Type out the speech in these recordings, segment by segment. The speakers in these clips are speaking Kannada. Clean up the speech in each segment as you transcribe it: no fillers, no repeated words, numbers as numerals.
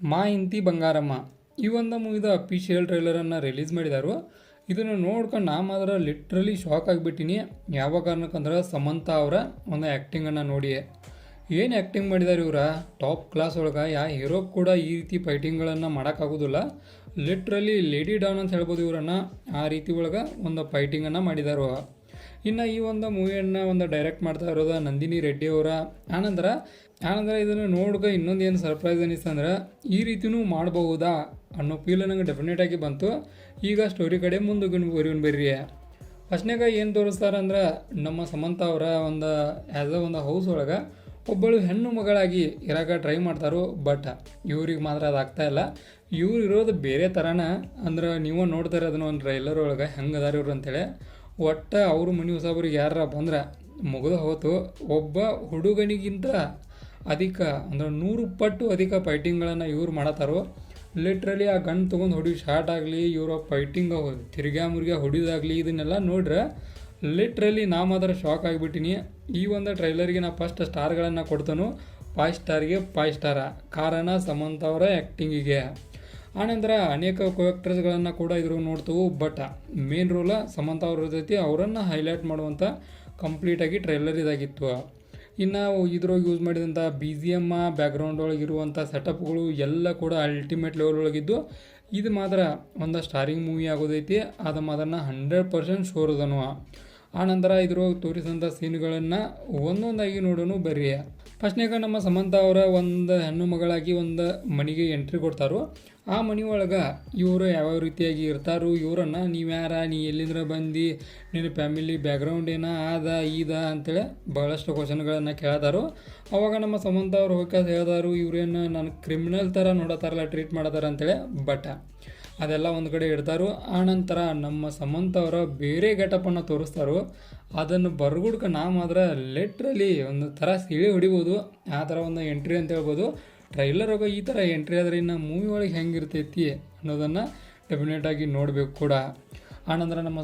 ಮಾ ಇಂತಿ ಬಂಗಾರಮ್ಮ ಈ ಒಂದು ಮೂವಿದ ಅಫಿಷಿಯಲ್ ಟ್ರೈಲರನ್ನು ರಿಲೀಸ್ ಮಾಡಿದಾರು. ಇದನ್ನು ನೋಡ್ಕೊಂಡು ನಾ ಮಾತ್ರ ಲಿಟ್ರಲಿ ಶಾಕ್ ಆಗಿಬಿಟ್ಟಿನಿ. ಯಾವ ಕಾರಣಕ್ಕಂದ್ರೆ ಸಮಂತ ಅವರ ಒಂದು ಆ್ಯಕ್ಟಿಂಗನ್ನು ನೋಡಿ ಏನು ಆ್ಯಕ್ಟಿಂಗ್ ಮಾಡಿದ್ದಾರೆ ಇವರ ಟಾಪ್ ಕ್ಲಾಸ್ ಒಳಗೆ. ಯಾ ಹೀರೋ ಕೂಡ ಈ ರೀತಿ ಫೈಟಿಂಗ್ಗಳನ್ನು ಮಾಡೋಕ್ಕಾಗೋದಿಲ್ಲ. ಲಿಟ್ರಲಿ ಲೇಡಿ ಡಾನ್ ಅಂತ ಹೇಳ್ಬೋದು ಇವರನ್ನು. ಆ ರೀತಿ ಒಳಗೆ ಒಂದು ಫೈಟಿಂಗನ್ನು ಮಾಡಿದಾರು. ಇನ್ನು ಈ ಒಂದು ಮೂವಿಯನ್ನು ಒಂದು ಡೈರೆಕ್ಟ್ ಮಾಡ್ತಾ ಇರೋದು ನಂದಿನಿ ರೆಡ್ಡಿ ಅವರ. ಆನಂತರ ಇದನ್ನು ನೋಡ್ಕ ಇನ್ನೊಂದು ಏನು ಸರ್ಪ್ರೈಸ್ ಅನ್ನಿಸ್ತಂದ್ರೆ ಈ ರೀತಿಯೂ ಮಾಡಬಹುದಾ ಅನ್ನೋ ಫೀಲ್ ನನಗೆ ಡೆಫಿನೆಟಾಗಿ ಬಂತು. ಈಗ ಸ್ಟೋರಿ ಕಡೆ ಮುಂದೆ ಬರ್ರಿ. ಫಸ್ಟ್ನಾಗ ಏನು ತೋರಿಸ್ತಾರೆ ಅಂದ್ರೆ ನಮ್ಮ ಸಮಂತ ಅವರ ಒಂದು ಆ್ಯಸ್ ಅ ಒಂದು ಹೌಸ್ ಒಳಗೆ ಒಬ್ಬಳು ಹೆಣ್ಣು ಮಗಳಾಗಿ ಇರೋಕೆ ಟ್ರೈ ಮಾಡ್ತಾರೋ. ಬಟ್ ಇವ್ರಿಗೆ ಮಾತ್ರ ಅದು ಆಗ್ತಾಯಿಲ್ಲ. ಇವ್ರು ಇರೋದು ಬೇರೆ ಥರನ. ಅಂದ್ರೆ ನೀವು ನೋಡ್ತಾರೆ ಅದನ್ನು ಒಂದು ಟ್ರೈಲರ್ ಒಳಗೆ ಹೆಂಗೆ ಅದಾರ ಇವ್ರು ಅಂತೇಳಿ. ಒಟ್ಟು ಅವ್ರ ಮನೆ ಹೊಸಬ್ರಿಗೆ ಯಾರ ಬಂದ್ರೆ ಮುಗಿದು ಹೋತು. ಒಬ್ಬ ಹುಡುಗನಿಗಿಂತ ಅಧಿಕ ಅಂದ್ರೆ 100 ಪಟ್ಟು ಅಧಿಕ ಫೈಟಿಂಗ್ಗಳನ್ನು ಇವ್ರು ಮಾಡತ್ತಾರೋ. ಲಿಟ್ರಲಿ ಆ ಗನ್ ತೊಗೊಂಡು ಹೊಡಿ ಶಾರ್ಟ್ ಆಗಲಿ, ಇವರ ಫೈಟಿಂಗ್ ತಿರ್ಗ್ಯಾ ಮುರ್ಗ್ಯಾ ಹೊಡಿಯೋದಾಗಲಿ, ಇದನ್ನೆಲ್ಲ ನೋಡ್ರೆ ಲಿಟ್ರಲಿ ನಾ ಮಾತ್ರ ಶಾಕ್ ಆಗಿಬಿಟ್ಟಿನಿ. ಈ ಒಂದು ಟ್ರೈಲರ್ಗೆ ನಾ ಫಸ್ಟ್ ಸ್ಟಾರ್ಗಳನ್ನು ಕೊಡ್ತಾನು. 5 ಸ್ಟಾರ್ಗೆ 5 ಸ್ಟಾರ. ಕಾರಣ ಸಮಂತ ಅವರ ಆ್ಯಕ್ಟಿಂಗಿಗೆ. ಆನಂತರ ಅನೇಕ ಕೋಆಕ್ಟರ್ಸ್ಗಳನ್ನು ಕೂಡ ಇದ್ರಾಗ ನೋಡ್ತೇವೆ. ಬಟ್ ಮೇನ್ ರೋಲ ಸಮಂತ ಅವ್ರ ಜೊತೆ ಅವರನ್ನು ಹೈಲೈಟ್ ಮಾಡುವಂಥ ಕಂಪ್ಲೀಟಾಗಿ ಟ್ರೈಲರ್ ಇದಾಗಿತ್ತು. ಇನ್ನು ಇದ್ರೊಳಗೆ ಯೂಸ್ ಮಾಡಿದಂಥ BGM ಬ್ಯಾಕ್ಗ್ರೌಂಡ್ ಒಳಗಿರುವಂಥ ಸೆಟಪ್ಗಳು ಎಲ್ಲ ಕೂಡ ಅಲ್ಟಿಮೇಟ್ ಲೆವೆಲ್ ಒಳಗಿದ್ದು. ಇದು ಮಾತ್ರ ಒಂದು ಸ್ಟಾರಿಂಗ್ ಮೂವಿ ಆಗೋದೈತಿ. ಅದು ಮಾತ್ರ 100% ಶೋರ್ ಅದನು. ಆನಂತರ ಇದ್ರೊಳಗೆ ತೋರಿಸಿದಂಥ ಸೀನ್ಗಳನ್ನು ಒಂದೊಂದಾಗಿ ನೋಡೋಣ ಬರ್ರಿ. ಫಸ್ಟ್ನಾಗ ನಮ್ಮ ಸಮಂತ ಅವರ ಒಂದು ಹೆಣ್ಣು ಮಗಳಾಗಿ ಒಂದು ಮನೆಗೆ ಎಂಟ್ರಿ ಕೊಡ್ತಾರೋ. ಆ ಮನೆ ಒಳಗೆ ಇವರು ಯಾವ್ಯಾವ ರೀತಿಯಾಗಿ ಇರ್ತಾರೋ. ಇವರನ್ನು ನೀವ್ಯಾರ, ನೀ ಎಲ್ಲಿಂದ್ರ ಬಂದು, ನಿನ್ನ ಫ್ಯಾಮಿಲಿ ಬ್ಯಾಕ್ಗ್ರೌಂಡ್ ಏನ ಆದ ಈದ ಅಂತೇಳಿ ಭಾಳಷ್ಟು ಕ್ವಶನ್ಗಳನ್ನು ಕೇಳ್ತಾರೋ. ಅವಾಗ ನಮ್ಮ ಸಮಂತ ಅವ್ರು ಹೋಗಿ ಹೇಳ್ತಾರು, ಇವ್ರೇನು ನನ್ನ ಕ್ರಿಮಿನಲ್ ಥರ ನೋಡತ್ತಾರಲ್ಲ, ಟ್ರೀಟ್ ಮಾಡತ್ತಾರ ಅಂತೇಳಿ. ಬಟ್ ಅದೆಲ್ಲ ಒಂದು ಕಡೆ ಇಡ್ತಾರೋ. ಆನಂತರ ನಮ್ಮ ಸಮಂತ ಅವರ ಬೇರೆ ಗೆಟಪನ್ನು ತೋರಿಸ್ತಾರೋ. ಅದನ್ನು ಬರ್ಗುಡ್ಕ ನಾ ಮಾತ್ರ ಲಿಟ್ರಲಿ ಒಂದು ಥರ ಸಿಳಿ ಹೊಡಿಬೋದು. ಆ ಥರ ಒಂದು ಎಂಟ್ರಿ ಅಂತ ಹೇಳ್ಬೋದು. ಟ್ರೈಲರ್ ಈ ಥರ ಎಂಟ್ರಿ ಆದರೆ ಇನ್ನು ಮೂವಿ ಒಳಗೆ ಹೆಂಗಿರ್ತೈತಿ ಅನ್ನೋದನ್ನು ಡೆಫಿನೆಟಾಗಿ ನೋಡಬೇಕು ಕೂಡ. ಆನಂತರ ನಮ್ಮ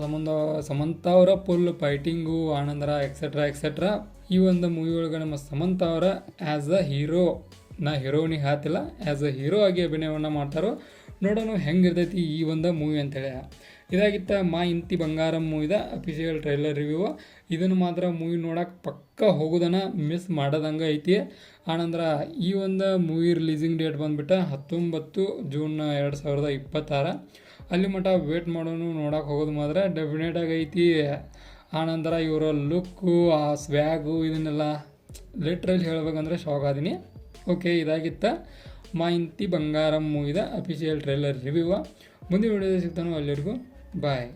ಸಮಂತ ಅವರ ಫುಲ್ ಫೈಟಿಂಗು, ಆನಂತರ ಎಕ್ಸೆಟ್ರಾ ಈ ಒಂದು ಮೂವಿ ಒಳಗೆ ನಮ್ಮ ಸಮಂತ ಅವರ ಆ್ಯಸ್ ಅ ಹೀರೋ, ನಾ ಹೀರೋನಿ ಹಾತಿಲ್ಲ, ಆ್ಯಸ್ ಅ ಹೀರೋ ಆಗಿ ಅಭಿನಯವನ್ನು ಮಾಡ್ತಾರೋ. ನೋಡೋಣ ಹೆಂಗಿರ್ತೈತಿ ಈ ಒಂದು ಮೂವಿ ಅಂತೇಳಿ. ಇದಾಗಿತ್ತ ಮಾ ಇಂತಿ ಬಂಗಾರಂ ಮೂವಿದ ಅಫಿಷಿಯಲ್ ಟ್ರೈಲರ್ ರಿವ್ಯೂ. ಇದನ್ನು ಮಾತ್ರ ಮೂವಿ ನೋಡೋಕೆ ಪಕ್ಕ ಹೋಗೋದನ್ನು ಮಿಸ್ ಮಾಡೋದಂಗೆ ಐತಿ. ಆನಂತರ ಈ ಒಂದು ಮೂವಿ ರಿಲೀಸಿಂಗ್ ಡೇಟ್ ಬಂದುಬಿಟ್ಟು 19 ಜೂನ್ 2026. ಅಲ್ಲಿ ಮಟ್ಟ ವೇಟ್ ಮಾಡೋನು, ನೋಡೋಕೆ ಹೋಗೋದು ಮಾತ್ರ ಡೆಫಿನೆಟಾಗಿ ಐತಿ. ಆನಂತರ ಇವರ ಲುಕ್ಕು, ಆ ಸ್ವ್ಯಾಗು, ಇದನ್ನೆಲ್ಲ ಲಿಟ್ರಲಿ ಹೇಳ್ಬೇಕಂದ್ರೆ ಶಾಕ್ ಆದೀನಿ. ಓಕೆ, ಇದಾಗಿತ್ತ ಮಾ ಇಂತಿ ಬಂಗಾರಂ ಮೂವಿದ ಅಫಿಷಿಯಲ್ ಟ್ರೈಲರ್ ರಿವ್ಯೂ. ಮುಂದಿನ ವಿಡಿಯೋದಲ್ಲಿ ಸಿಗ್ತಾನೋ. ಅಲ್ಲಿವರೆಗೂ ಬಾಯ್.